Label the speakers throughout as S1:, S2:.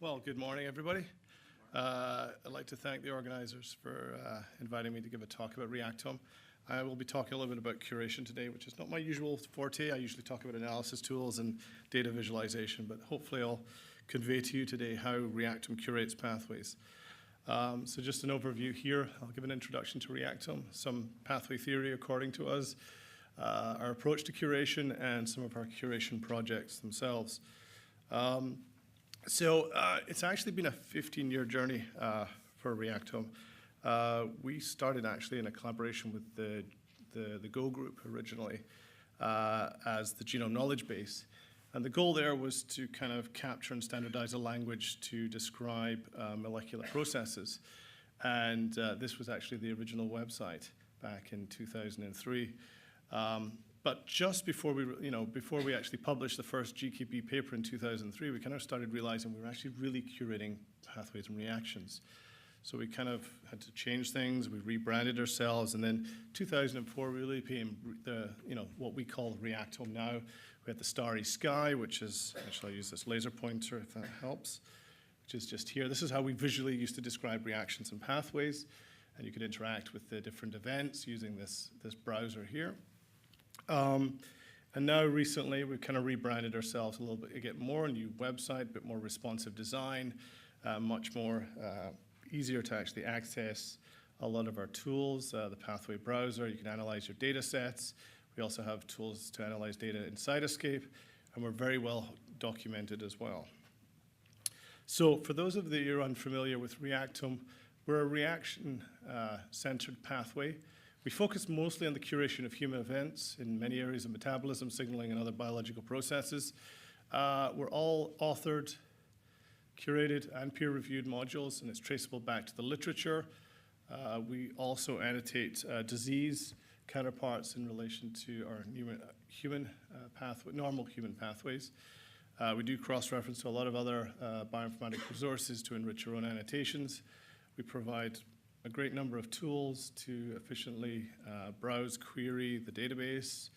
S1: Well, good morning, everybody. I'd like to thank the organizers for inviting me to give a talk about Reactome. I will be talking a little bit about curation today, which is not my usual forte. I usually talk about analysis tools and data visualization, but hopefully I'll convey to you today how Reactome curates pathways. So just an overview here. I'll give an introduction to Reactome, some pathway theory according to us, our approach to curation, and some of our curation projects themselves. It's actually been a 15-year journey for Reactome. We started actually in a collaboration with the Go group originally as the Genome Knowledgebase. And the goal there was to kind of capture and standardize a language to describe molecular processes. And this was actually the original website back in 2003. But just before we actually published the first GKB paper in 2003, we kind of started realizing we were actually really curating pathways and reactions. So we kind of had to change things. We rebranded ourselves, and then 2004 really became what we call Reactome now. We had the Starry Sky, which is, actually I'll use this laser pointer if that helps, which is just here. This is how we visually used to describe reactions and pathways, and you could interact with the different events using this browser here. And now recently we've kind of rebranded ourselves a little bit, get more a new website, a bit more responsive design, much more easier to actually access a lot of our tools, the pathway browser. You can analyze your data sets. We also have tools to analyze data in Cytoscape, and we're very well documented as well. So for those of you who are unfamiliar with Reactome, we're a reaction-centered pathway. We focus mostly on the curation of human events in many areas of metabolism, signaling, and other biological processes. We're all authored, curated, and peer-reviewed modules, and it's traceable back to the literature. We also annotate disease counterparts in relation to our normal human pathways. We do cross-reference to a lot of other bioinformatic resources to enrich our own annotations. We provide a great number of tools to efficiently browse, query the database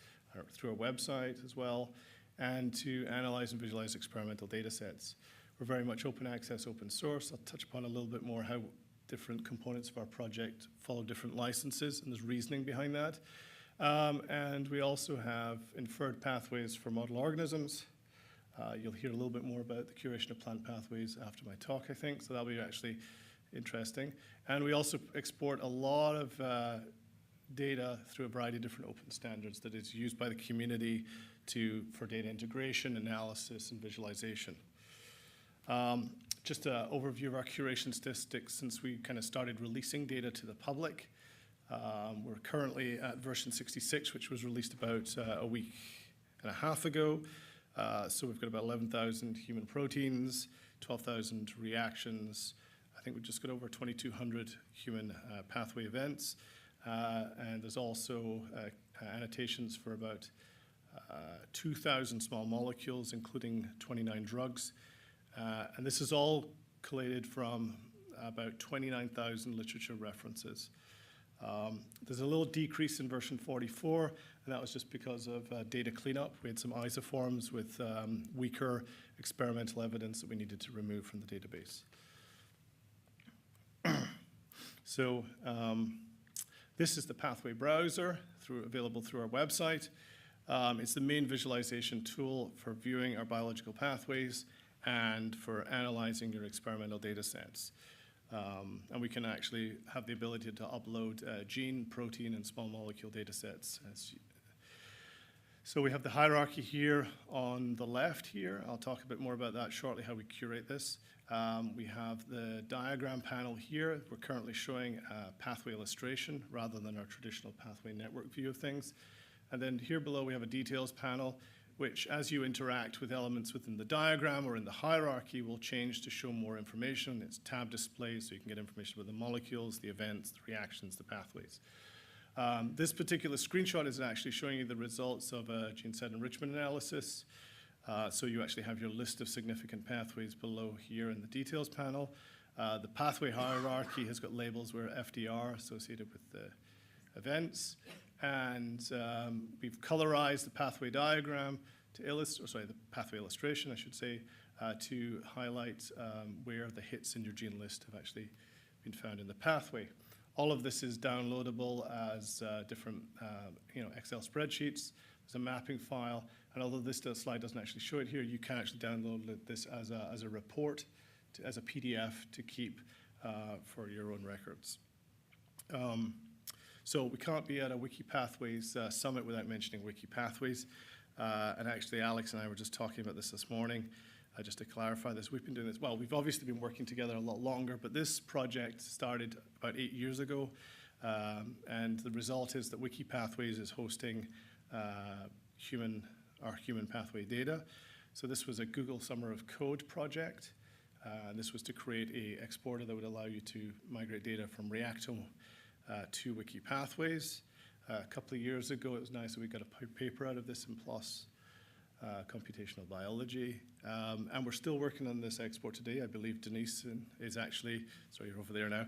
S1: through our website as well, and to analyze and visualize experimental data sets. We're very much open access, open source. I'll touch upon a little bit more how different components of our project follow different licenses, and there's reasoning behind that. And we also have inferred pathways for model organisms. You'll hear a little bit more about the curation of plant pathways after my talk, I think, so that'll be actually interesting. And we also export a lot of data through a variety of different open standards that is used by the community for data integration, analysis, and visualization. Just an overview of our curation statistics since we kind of started releasing data to the public. We're currently at version 66, which was released about a week and a half ago. So we've got about 11,000 human proteins, 12,000 reactions. I think we've just got over 2,200 human pathway events. And there's also annotations for about 2,000 small molecules, including 29 drugs. And this is all collated from about 29,000 literature references. There's a little decrease in version 44, and that was just because of data cleanup. We had some isoforms with weaker experimental evidence that we needed to remove from the database. So this is the pathway browser available through our website. It's the main visualization tool for viewing our biological pathways and for analyzing your experimental data sets. And we can actually have the ability to upload gene, protein, and small molecule data sets. So we have the hierarchy here on the left here. I'll talk a bit more about that shortly, how we curate this. We have the diagram panel here. We're currently showing a pathway illustration rather than our traditional pathway network view of things. And then here below we have a details panel, which as you interact with elements within the diagram or in the hierarchy will change to show more information. It's tab display, so you can get information about the molecules, the events, the reactions, the pathways. This particular screenshot is actually showing you the results of a gene set enrichment analysis. So you actually have your list of significant pathways below here in the details panel. The pathway hierarchy has got labels where FDR associated with the events. And we've colorized the pathway diagram to illustrate, or sorry, the pathway illustration, I should say, to highlight where the hits in your gene list have actually been found in the pathway. All of this is downloadable as different Excel spreadsheets. There's a mapping file, and although this slide doesn't actually show it here, you can actually download this as a report, as a PDF to keep for your own records. So we can't be at a WikiPathways summit without mentioning WikiPathways. And actually, Alex and I were just talking about this morning. Just to clarify this, we've been doing this, well, we've obviously been working together a lot longer, but this project started about 8 years ago. And the result is that WikiPathways is hosting our human pathway data. So this was a Google Summer of Code project. This was to create an exporter that would allow you to migrate data from Reactome to WikiPathways. A couple of years ago, it was nice that we got a paper out of this in PLOS Computational Biology. And we're still working on this export today. I believe Denise is actually, sorry, you're over there now,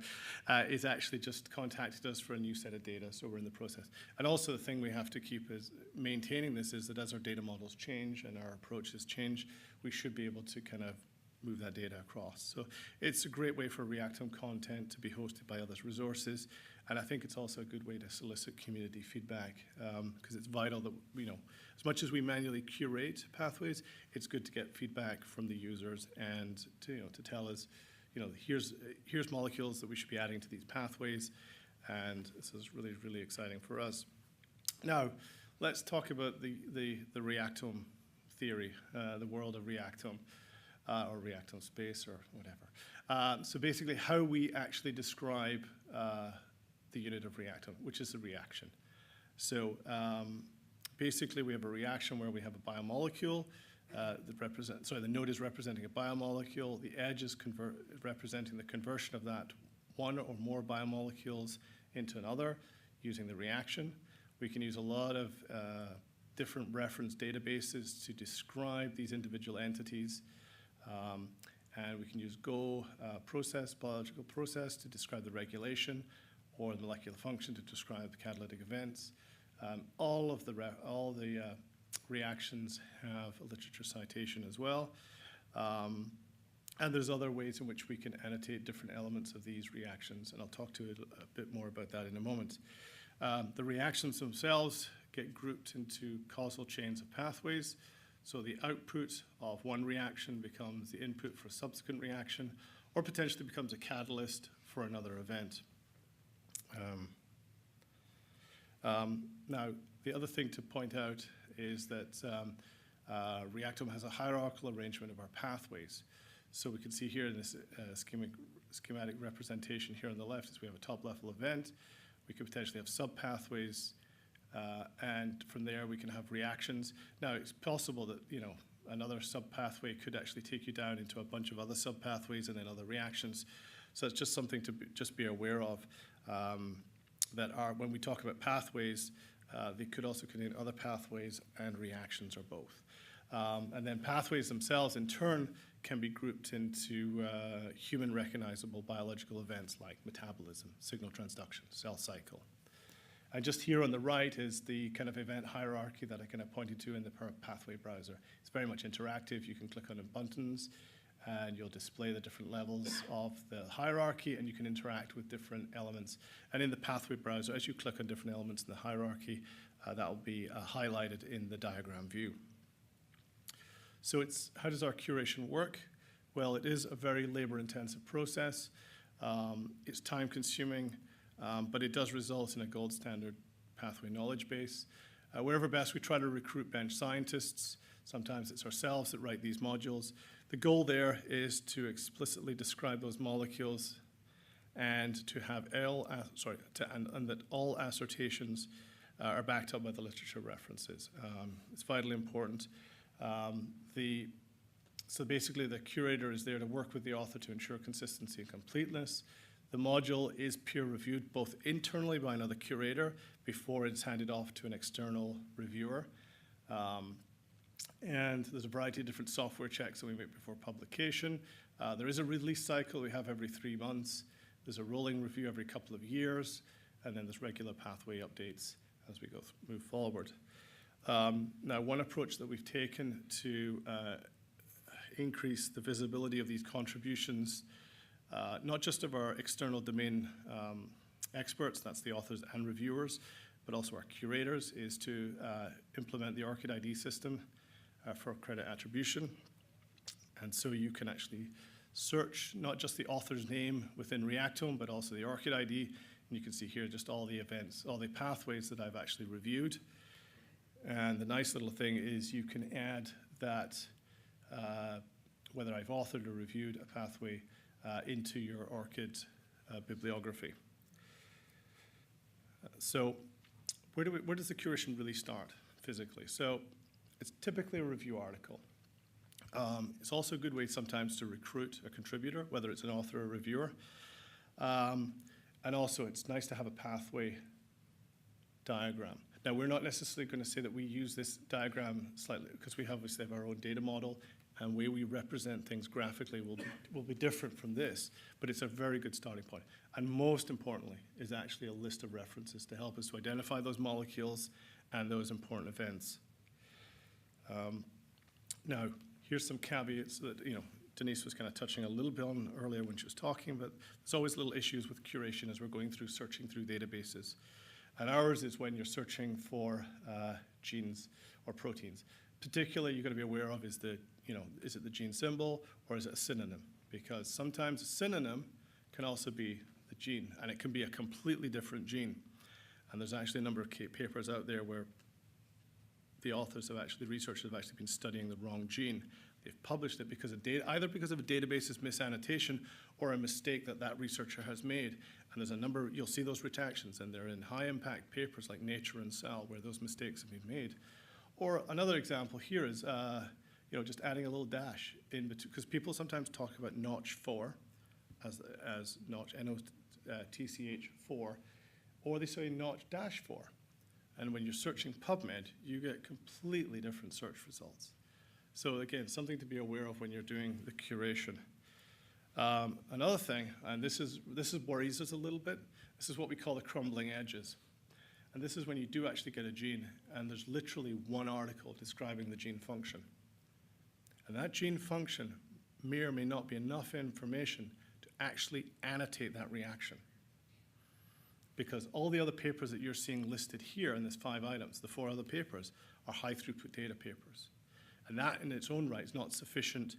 S1: is actually just contacted us for a new set of data, so we're in the process. And also the thing we have to keep is maintaining this is that as our data models change and our approaches change, we should be able to kind of move that data across. So it's a great way for Reactome content to be hosted by other resources. And I think it's also a good way to solicit community feedback because it's vital that, as much as we manually curate pathways, it's good to get feedback from the users and to tell us, here's molecules that we should be adding to these pathways. And this is really, really exciting for us. Now, let's talk about the Reactome theory, the world of Reactome. Or Reactome space or whatever. So basically how we actually describe the unit of Reactome, which is a reaction. So basically we have a reaction where we have a biomolecule the node is representing a biomolecule, the edge is representing the conversion of that one or more biomolecules into another using the reaction. We can use a lot of different reference databases to describe these individual entities. And we can use Go biological process to describe the regulation, or the molecular function to describe the catalytic events. All the reactions have a literature citation as well. And there's other ways in which we can annotate different elements of these reactions, and I'll talk to it a bit more about that in a moment. The reactions themselves get grouped into causal chains of pathways. So the output of one reaction becomes the input for a subsequent reaction, or potentially becomes a catalyst for another event. Now, the other thing to point out is that Reactome has a hierarchical arrangement of our pathways. So we can see here in this schematic representation here on the left is we have a top-level event. We could potentially have sub-pathways. And from there, we can have reactions. Now, it's possible that, another sub-pathway could actually take you down into a bunch of other sub-pathways and then other reactions. So it's just something to just be aware of, when we talk about pathways, they could also contain other pathways and reactions or both. And then pathways themselves, in turn, can be grouped into human recognizable biological events like metabolism, signal transduction, cell cycle. And just here on the right is the kind of event hierarchy that I kind of pointed to in the pathway browser. It's very much interactive. You can click on buttons and you'll display the different levels of the hierarchy, and you can interact with different elements. And in the pathway browser, as you click on different elements in the hierarchy, that will be highlighted in the diagram view. So how does our curation work? Well, it is a very labor-intensive process. It's time-consuming. But it does result in a gold standard pathway knowledge base. Wherever best, we try to recruit bench scientists. Sometimes it's ourselves that write these modules. The goal there is to explicitly describe those molecules and to have and that all assertions are backed up by the literature references. It's vitally important. So basically, the curator is there to work with the author to ensure consistency and completeness. The module is peer-reviewed both internally by another curator before it's handed off to an external reviewer. And there's a variety of different software checks that we make before publication. There is a release cycle we have every 3 months. There's a rolling review every couple of years. And then there's regular pathway updates as we move forward. Now, one approach that we've taken to increase the visibility of these contributions, not just of our external domain experts, that's the authors and reviewers, but also our curators, is to implement the ORCID ID system for credit attribution. And so you can actually search not just the author's name within Reactome, but also the ORCID ID. And you can see here just all the events, all the pathways that I've actually reviewed. And the nice little thing is you can add that, whether I've authored or reviewed a pathway into your ORCID bibliography. So where does the curation really start physically? So it's typically a review article. It's also a good way sometimes to recruit a contributor, whether it's an author or reviewer. And also it's nice to have a pathway diagram. Now, we're not necessarily going to say that we use this diagram slightly, because we obviously have our own data model, and the way we represent things graphically will be different from this, but it's a very good starting point. And most importantly is actually a list of references to help us to identify those molecules and those important events. Now, here's some caveats that, Denise was kind of touching a little bit on earlier when she was talking, but there's always little issues with curation as we're going through searching through databases. And ours is when you're searching for genes or proteins. Particularly, you've got to be aware of is it the gene symbol or is it a synonym? Because sometimes a synonym can also be the gene, and it can be a completely different gene. And there's actually a number of papers out there where the authors have actually, the researchers have actually been studying the wrong gene. They've published it because of either because of a database's misannotation or a mistake that researcher has made. And there's a number, you'll see those retractions, and they're in high-impact papers like Nature and Cell, where those mistakes have been made. Or another example here is, just adding a little dash in between, because people sometimes talk about notch 4 as notch, N-O-T-C-H 4, or they say notch dash 4. And when you're searching PubMed, you get completely different search results. So again, something to be aware of when you're doing the curation. Another thing, and this worries us a little bit, this is what we call the crumbling edges. And this is when you do actually get a gene, and there's literally one article describing the gene function. And that gene function may or may not be enough information to actually annotate that reaction. Because all the other papers that you're seeing listed here in this 5 items, the 4 other papers, are high-throughput data papers. And that in its own right is not sufficient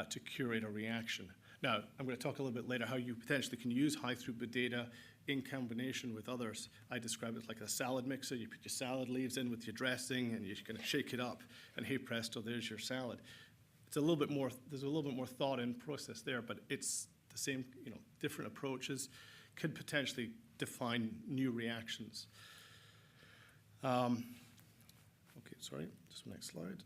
S1: to curate a reaction. Now, I'm going to talk a little bit later how you potentially can use high-throughput data in combination with others. I describe it like a salad mixer. You put your salad leaves in with your dressing, and you're going to shake it up, and hey presto, there's your salad. It's a little bit more, there's a little bit more thought in process there, but it's the same, different approaches could potentially define new reactions. Okay, sorry, just next slide.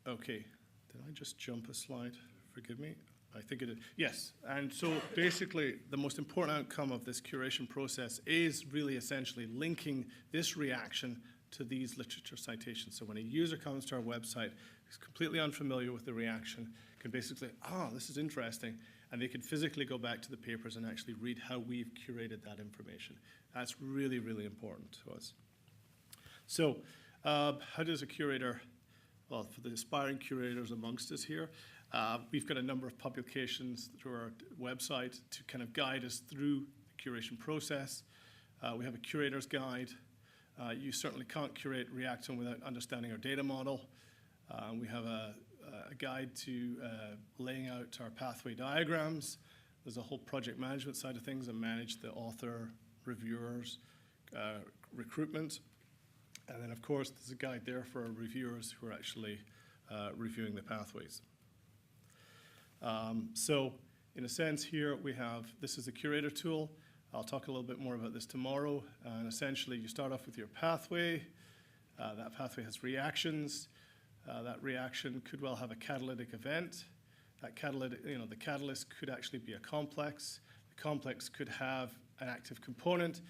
S1: Okay, did I just jump a slide? Forgive me. I think it is. Yes, and so basically the most important outcome of this curation process is really essentially linking this reaction to these literature citations. So when a user comes to our website who's completely unfamiliar with the reaction, can basically, this is interesting, and they can physically go back to the papers and actually read how we've curated that information. That's really, really important to us. So how does a curator, well, for the aspiring curators amongst us here, we've got a number of publications through our website to kind of guide us through the curation process. We have a curator's guide. You certainly can't curate Reactome without understanding our data model. We have a guide to laying out our pathway diagrams. There's a whole project management side of things that manage the author, reviewers, recruitment. And then, of course, there's a guide there for our reviewers who are actually reviewing the pathways. So in a sense here we have, this is the curator tool. I'll talk a little bit more about this tomorrow. And essentially you start off with your pathway. That pathway has reactions. That reaction could well have a catalytic event. That the catalyst could actually be a complex. The complex could have an active component,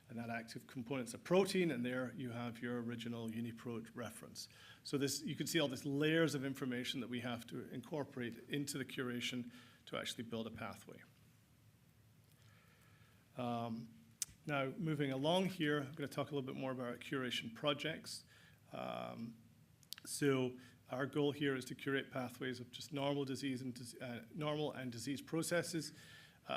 S1: and that active component's a protein, and there you have your original UniProt reference. So this, you can see all these layers of information that we have to incorporate into the curation to actually build a pathway. Now, moving along here, I'm going to talk a little bit more about our curation projects. So our goal here is to curate pathways of just normal disease and normal and disease processes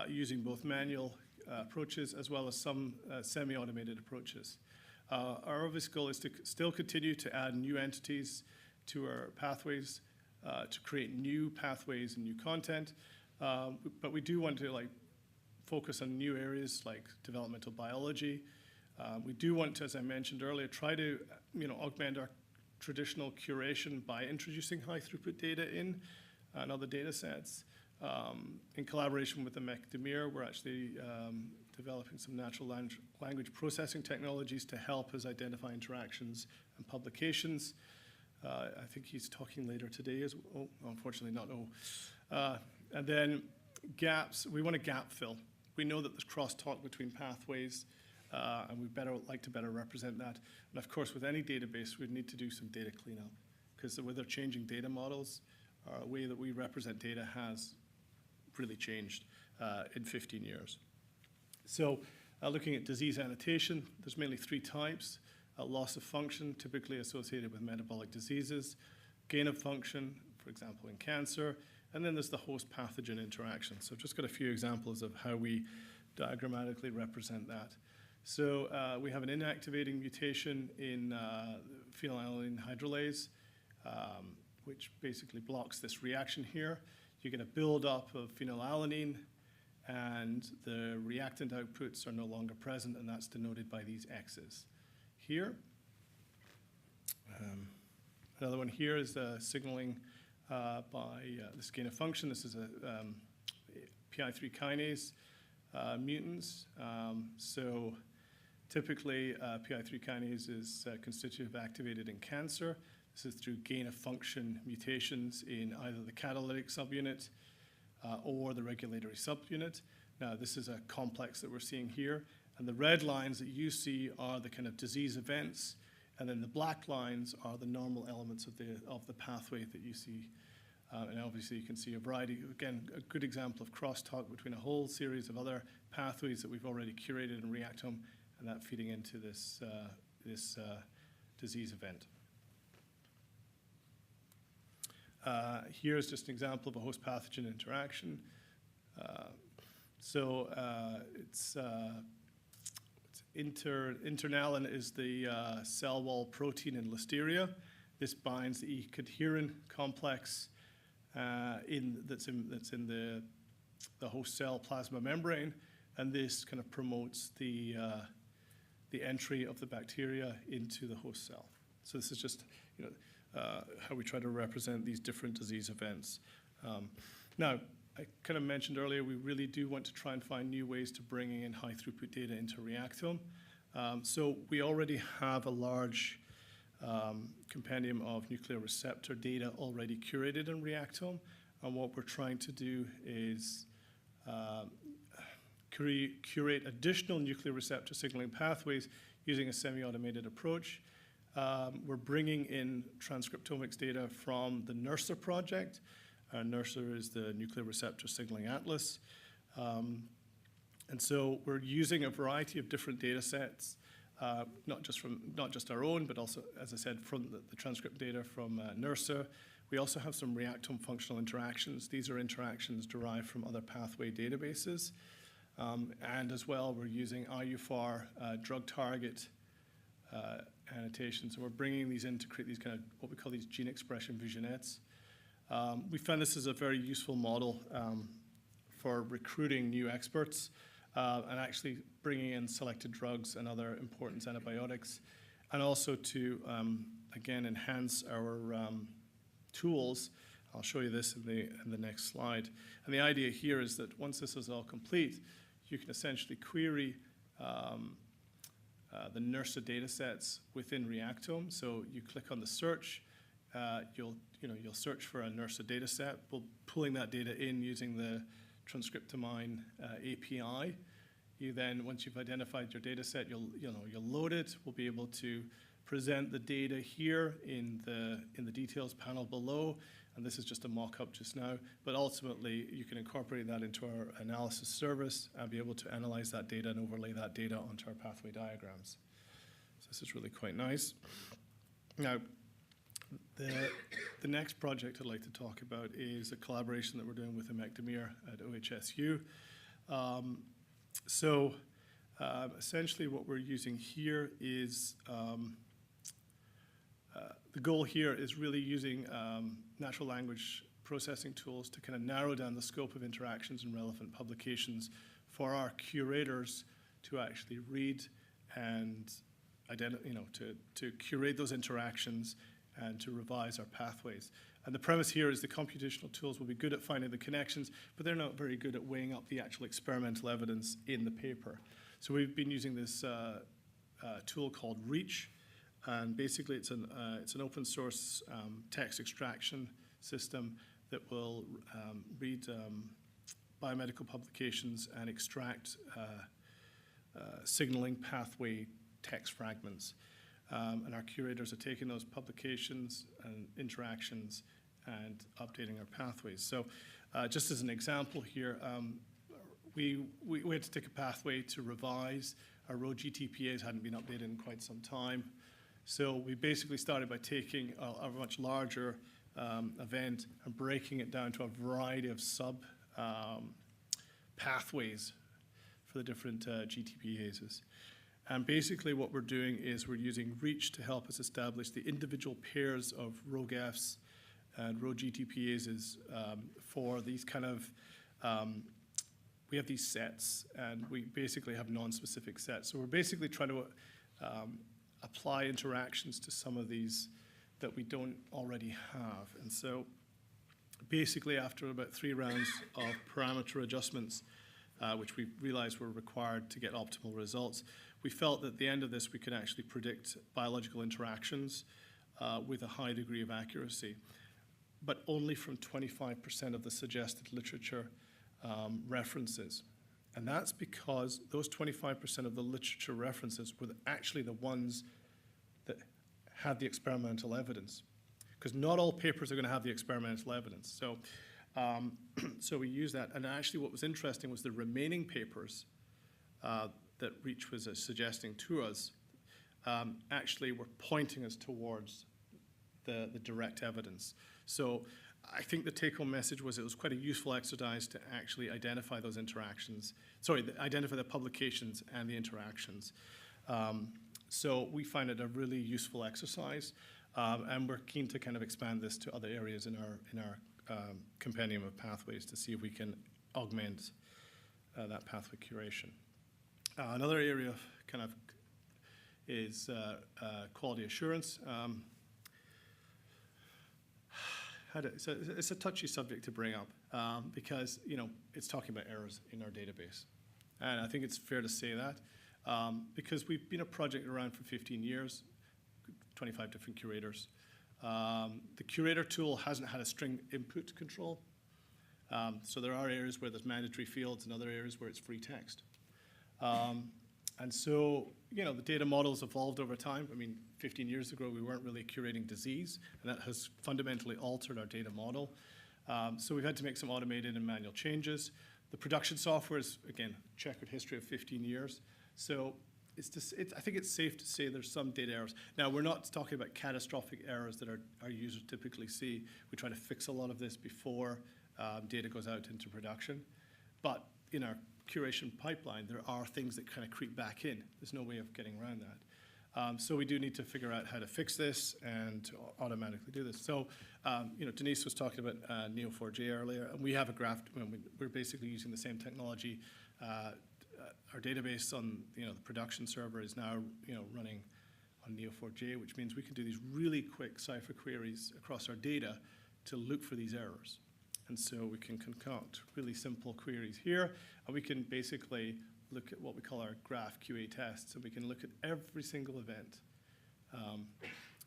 S1: using both manual approaches as well as some semi-automated approaches. Our obvious goal is to still continue to add new entities to our pathways, to create new pathways and new content, but we do want to focus on new areas like developmental biology. We do want to, as I mentioned earlier, try to augment our traditional curation by introducing high throughput data in and other data sets. In collaboration with the MEC-DMIR, we're actually developing some natural language processing technologies to help us identify interactions and publications. I think he's talking later today as well. Oh, unfortunately not. And then gaps, we want to gap fill. We know that there's crosstalk between pathways, and we like to better represent that. And of course, with any database, we'd need to do some data cleanup, because with our changing data models, our way that we represent data has really changed in 15 years. So looking at disease annotation, there's mainly 3 types. Loss of function, typically associated with metabolic diseases, gain of function, for example, in cancer, and then there's the host-pathogen interaction. So I've just got a few examples of how we diagrammatically represent that. So we have an inactivating mutation in phenylalanine hydrolase, which basically blocks this reaction here. You get a buildup of phenylalanine, and the reactant outputs are no longer present, and that's denoted by these X's. Here, another one here is the signaling by this gain of function. This is a PI3 kinase mutants. So typically, PI3 kinase is constitutive activated in cancer. This is through gain of function mutations in either the catalytic subunit or the regulatory subunit. Now, this is a complex that we're seeing here. And the red lines that you see are the kind of disease events, and then the black lines are the normal elements of the pathway that you see. And obviously, you can see a variety. Again, a good example of crosstalk between a whole series of other pathways that we've already curated in Reactome, and that feeding into this disease event. Here's just an example of a host-pathogen interaction. Internalin is the cell wall protein in Listeria. This binds the E-cadherin complex that's in the host cell plasma membrane, and this kind of promotes the entry of the bacteria into the host cell. So this is just how we try to represent these different disease events. Now, I kind of mentioned earlier, we really do want to try and find new ways to bring in high throughput data into Reactome. So we already have a large compendium of nuclear receptor data already curated in Reactome. And what we're trying to do is curate additional nuclear receptor signaling pathways using a semi-automated approach. We're bringing in transcriptomics data from the NERSA project. NERSA is the Nuclear Receptor Signaling Atlas. And so we're using a variety of different data sets, not just our own, but also, as I said, from the transcript data from NERSA. We also have some Reactome functional interactions. These are interactions derived from other pathway databases. And as well, we're using IUFAR drug target annotations. So we're bringing these in to create these kind of what we call these gene expression visionettes. We found this is a very useful model for recruiting new experts and actually bringing in selected drugs and other important antibiotics, and also to, again, enhance our tools. I'll show you this in the next slide. And the idea here is that once this is all complete, you can essentially query the NERSA data sets within Reactome. So you click on the search, you'll search for a NERSA data set. We're pulling that data in using the Transcriptomine API. You then, once you've identified your data set, you'll load it. We'll be able to present the data here in the details panel below. And this is just a mock-up just now. But ultimately, you can incorporate that into our analysis service and be able to analyze that data and overlay that data onto our pathway diagrams. So this is really quite nice. Now, the next project I'd like to talk about is a collaboration that we're doing with Acknowledgements at OHSU. Essentially what we're using here is, the goal here is really using natural language processing tools to kind of narrow down the scope of interactions and relevant publications for our curators to actually read and to curate those interactions and to revise our pathways. And the premise here is the computational tools will be good at finding the connections, but they're not very good at weighing up the actual experimental evidence in the paper. So we've been using this tool called Reach, and basically it's an open source text extraction system that will read biomedical publications and extract signaling pathway text fragments. And our curators are taking those publications and interactions and updating our pathways. So just as an example here, we had to take a pathway to revise. Our row GTPAs hadn't been updated in quite some time. So we basically started by taking a much larger event and breaking it down to a variety of sub pathways for the different GTPases. And basically what we're doing is we're using Reach to help us establish the individual pairs of row GAFs and row GTPases for these kind of, we have these sets and we basically have non-specific sets. So we're basically trying to apply interactions to some of these that we don't already have. And so basically after about 3 rounds of parameter adjustments, which we realized were required to get optimal results, we felt that at the end of this we could actually predict biological interactions with a high degree of accuracy, but only from 25% of the suggested literature references. And that's because those 25% of the literature references were actually the ones that had the experimental evidence, because not all papers are going to have the experimental evidence. So, so we use that. And actually what was interesting was the remaining papers that Reach was suggesting to us actually were pointing us towards the direct evidence. So I think the take-home message was it was quite a useful exercise to actually identify those interactions, identify the publications and the interactions. So we find it a really useful exercise, and we're keen to kind of expand this to other areas in our compendium of pathways to see if we can augment that pathway curation. Another area kind of is quality assurance. It's a touchy subject to bring up because it's talking about errors in our database, and I think it's fair to say that because we've been a project around for 15 years, 25 different curators. The curator tool hasn't had a string input control, so there are areas where there's mandatory fields and other areas where it's free text. And so, the data models evolved over time. I mean, 15 years ago, we weren't really curating disease, and that has fundamentally altered our data model. So we've had to make some automated and manual changes. The production software is, again, checkered history of 15 years. So I think it's safe to say there's some data errors. Now, we're not talking about catastrophic errors that our users typically see. We try to fix a lot of this before data goes out into production. But in our curation pipeline, there are things that kind of creep back in. There's no way of getting around that. So we do need to figure out how to fix this and to automatically do this. So, Denise was talking about Neo4j earlier, and we have a graph. We're basically using the same technology. Our database on the production server is now running on Neo4j, which means we can do these really quick Cypher queries across our data to look for these errors. And so we can concoct really simple queries here, and we can basically look at what we call our graph QA tests, and we can look at every single event,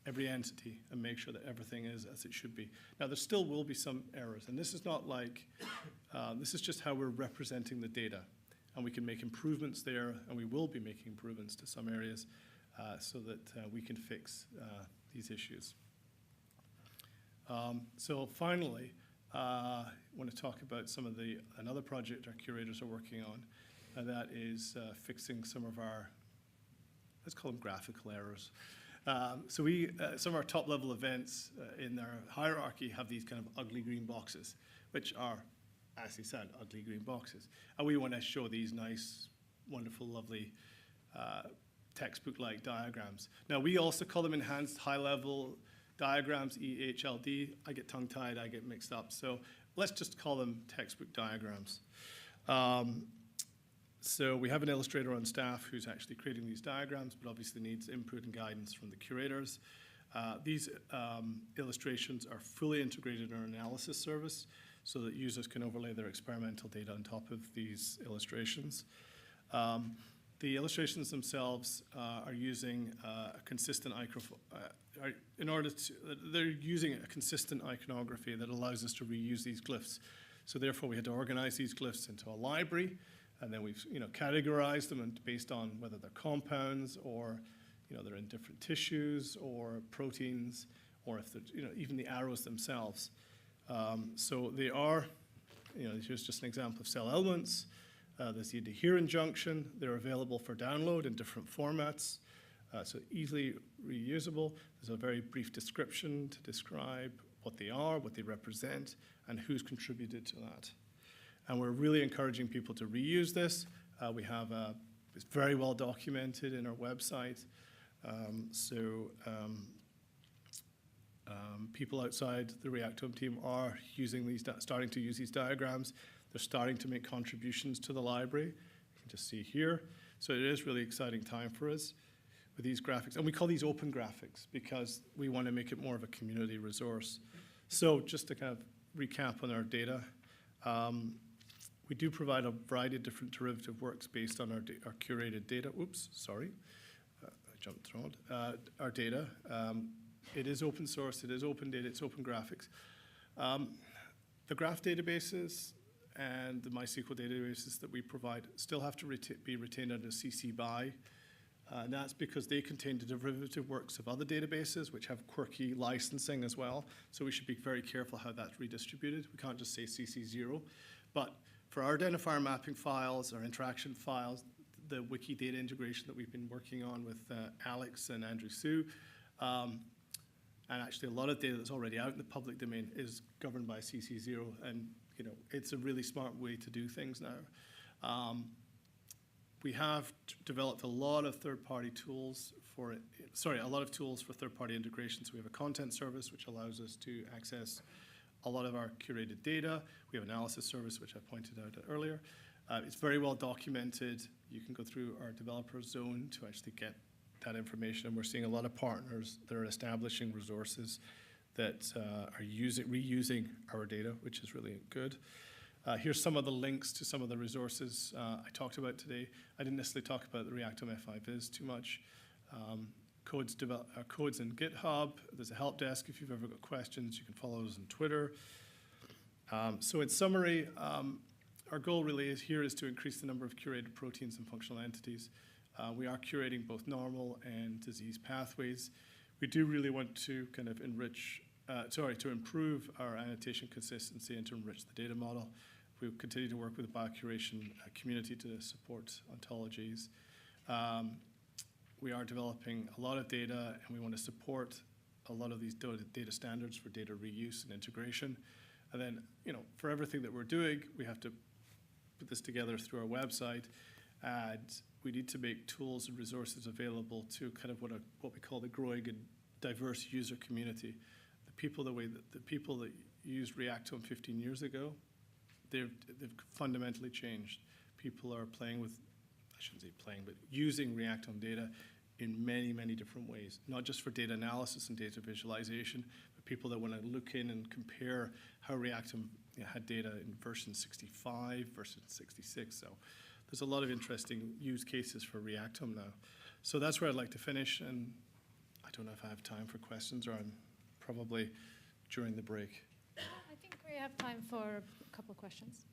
S1: every entity, and make sure that everything is as it should be. Now, there still will be some errors, and this is not like, this is just how we're representing the data, and we can make improvements there, and we will be making improvements to some areas so that we can fix these issues. So finally, I want to talk about another project our curators are working on, and that is fixing some of our, let's call them graphical errors. So some of our top-level events in their hierarchy have these kind of ugly green boxes, which are, as he said, ugly green boxes. And we want to show these nice, wonderful, lovely textbook-like diagrams. Now, we also call them enhanced high-level diagrams, EHLD. I get tongue-tied, I get mixed up. So let's just call them textbook diagrams. So we have an illustrator on staff who's actually creating these diagrams, but obviously needs input and guidance from the curators. These illustrations are fully integrated in our analysis service so that users can overlay their experimental data on top of these illustrations. The illustrations themselves are using a consistent they're using a consistent iconography that allows us to reuse these glyphs. So therefore, we had to organize these glyphs into a library, and then we've categorized them based on whether they're compounds or they're in different tissues or proteins, or if they're even the arrows themselves. So they are, here's just an example of cell elements. There's the adherent junction. They're available for download in different formats, so easily reusable. There's a very brief description to describe what they are, what they represent, and who's contributed to that. And we're really encouraging people to reuse this. We have it's very well documented in our website. People outside the Reactome team are using these, starting to use these diagrams. They're starting to make contributions to the library. You can just see here. So it is really exciting time for us with these graphics. And we call these open graphics because we want to make it more of a community resource. So just to kind of recap on our data, we do provide a variety of different derivative works based on our curated data. Oops, sorry, I jumped through it. Our data. It is open source, it is open data, it's open graphics. The graph databases and the MySQL databases that we provide still have to be retained under CC BY. And that's because they contain the derivative works of other databases which have quirky licensing as well. So we should be very careful how that's redistributed. We can't just say CC0. But for our identifier mapping files, our interaction files, the wiki data integration that we've been working on with Alex and Andrew Sue, and actually a lot of data that's already out in the public domain is governed by CC0, and it's a really smart way to do things now. We have developed a lot of third-party tools for third-party integrations. We have a content service which allows us to access a lot of our curated data. We have an analysis service which I pointed out earlier. It's very well documented. You can go through our developer zone to actually get that information. And we're seeing a lot of partners that are establishing resources that are reusing our data, which is really good. Here's some of the links to some of the resources I talked about today. I didn't necessarily talk about the Reactome F5 too much. Codes in GitHub. There's a help desk if you've ever got questions. You can follow us on Twitter. So in summary, our goal really is to increase the number of curated proteins and functional entities. We are curating both normal and disease pathways. We do really want to kind of to improve our annotation consistency and to enrich the data model. We continue to work with the biocuration community to support ontologies. We are developing a lot of data, and we want to support a lot of these data standards for data reuse and integration. And then, for everything that we're doing, we have to put this together through our website, and we need to make tools and resources available to kind of what we call the growing and diverse user community. The people that used Reactome 15 years ago, they've fundamentally changed. People are playing with, I shouldn't say playing, but using Reactome data in many, many different ways, not just for data analysis and data visualization, but people that want to look in and compare how Reactome had data in version 65 versus 66. So there's a lot of interesting use cases for Reactome now. So that's where I'd like to finish, and I don't know if I have time for questions, or I'm probably during the break.
S2: I think we have time for a couple of questions.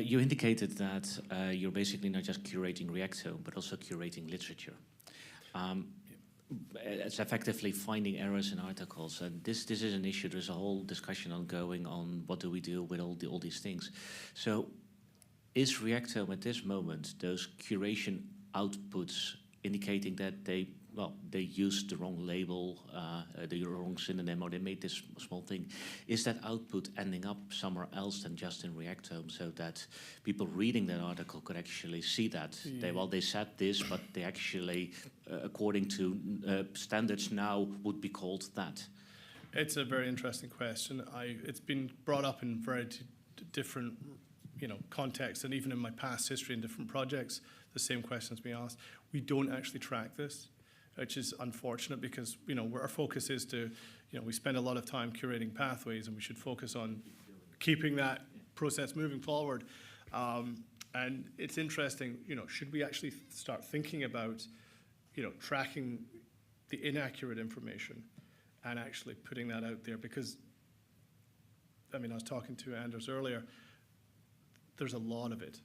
S3: You indicated that you're basically not just curating Reactome, but also curating literature. it's effectively finding errors in articles, and this is an issue. There's a whole discussion ongoing on what do we do with all these things. So, is Reactome at this moment those curation outputs indicating that they used the wrong label, the wrong synonym, or they made this small thing? Is that output ending up somewhere else than just in Reactome, so that people reading that article could actually see that?
S1: Yeah.
S3: They said this, but they actually, according to standards now, would be called that.
S1: It's a very interesting question. It's been brought up in very different contexts, and even in my past history in different projects, the same questions being asked. We don't actually track this, which is unfortunate, because where our focus is to, we spend a lot of time curating pathways, and we should focus on keeping that process moving forward. And it's interesting, should we actually start thinking about, tracking the inaccurate information and actually putting that out there? Because, I was talking to Anders earlier, there's a lot of it.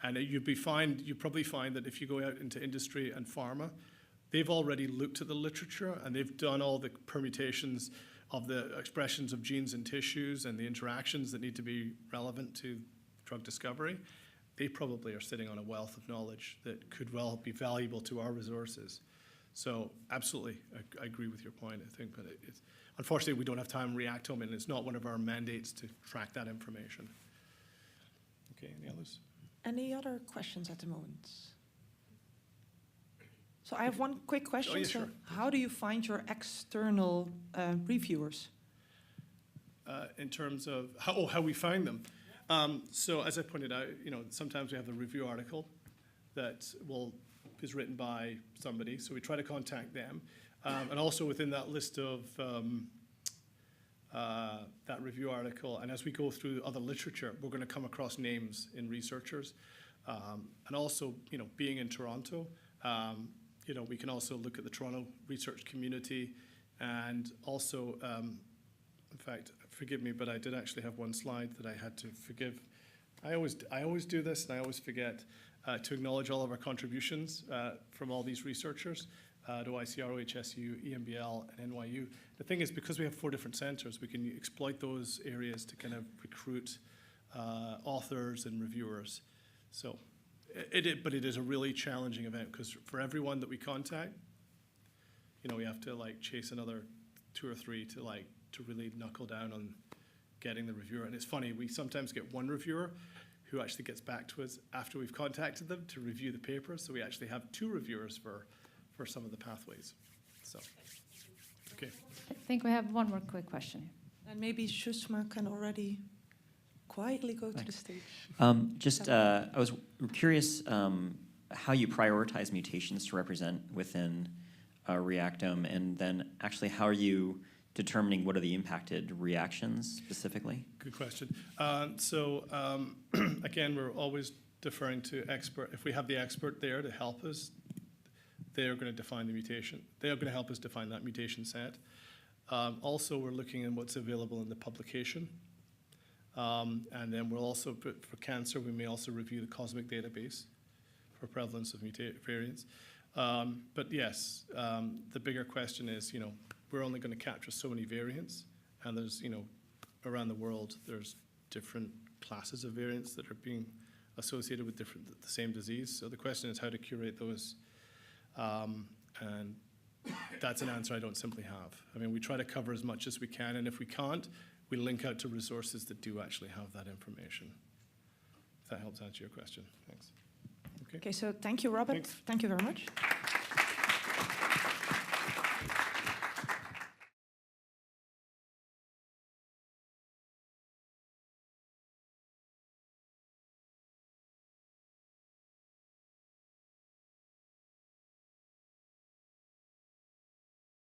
S1: And you probably find that if you go out into industry and pharma, they've already looked at the literature, and they've done all the permutations of the expressions of genes in tissues and the interactions that need to be relevant to drug discovery. They probably are sitting on a wealth of knowledge that could well be valuable to our resources. So absolutely, I agree with your point, I think. But unfortunately, we don't have time in Reactome, and it's not one of our mandates to track that information. Okay, any others?
S4: Any other questions at the moment? So I have one quick question.
S1: Oh, yeah,
S4: so
S1: sure.
S4: How do you find your external reviewers?
S1: In terms of how we find them. So as I pointed out, sometimes we have the review article that is written by somebody, so we try to contact them. And also within that list of that review article, and as we go through other literature, we're going to come across names in researchers. And also, being in Toronto, we can also look at the Toronto research community, and also, in fact, forgive me, but I did actually have one slide that I had to forgive. I always do this, and I always forget to acknowledge all of our contributions from all these researchers to ICR, HSU, EMBL, and NYU. The thing is, because we have 4 different centers, we can exploit those areas to kind of recruit authors and reviewers. So, but it is a really challenging event, because for everyone that we contact, we have to chase another 2 or 3 to really knuckle down on getting the reviewer. And it's funny, we sometimes get one reviewer who actually gets back to us after we've contacted them to review the paper. So we actually have 2 reviewers for some of the pathways. So, okay.
S2: I think we have one more quick question.
S4: And maybe Shushma can already quietly go to the stage.
S5: I was curious how you prioritize mutations to represent within Reactome, and then actually how are you determining what are the impacted reactions specifically? Good
S1: question. Again, we're always deferring to expert. If we have the expert there to help us, they're going to define the mutation. They're going to help us define that mutation set. Also, we're looking at what's available in the publication. And then we'll also, for cancer, we may also review the cosmic database for prevalence of variants. But yes, the bigger question is, we're only going to capture so many variants, and there's, around the world, there's different classes of variants that are being associated with the same disease. So the question is how to curate those, and that's an answer I don't simply have. We try to cover as much as we can, and if we can't, we link out to resources that do actually have that information. If that helps answer your question, thanks.
S4: Okay, so thank you, Robert.
S1: Thanks.
S4: Thank you very much.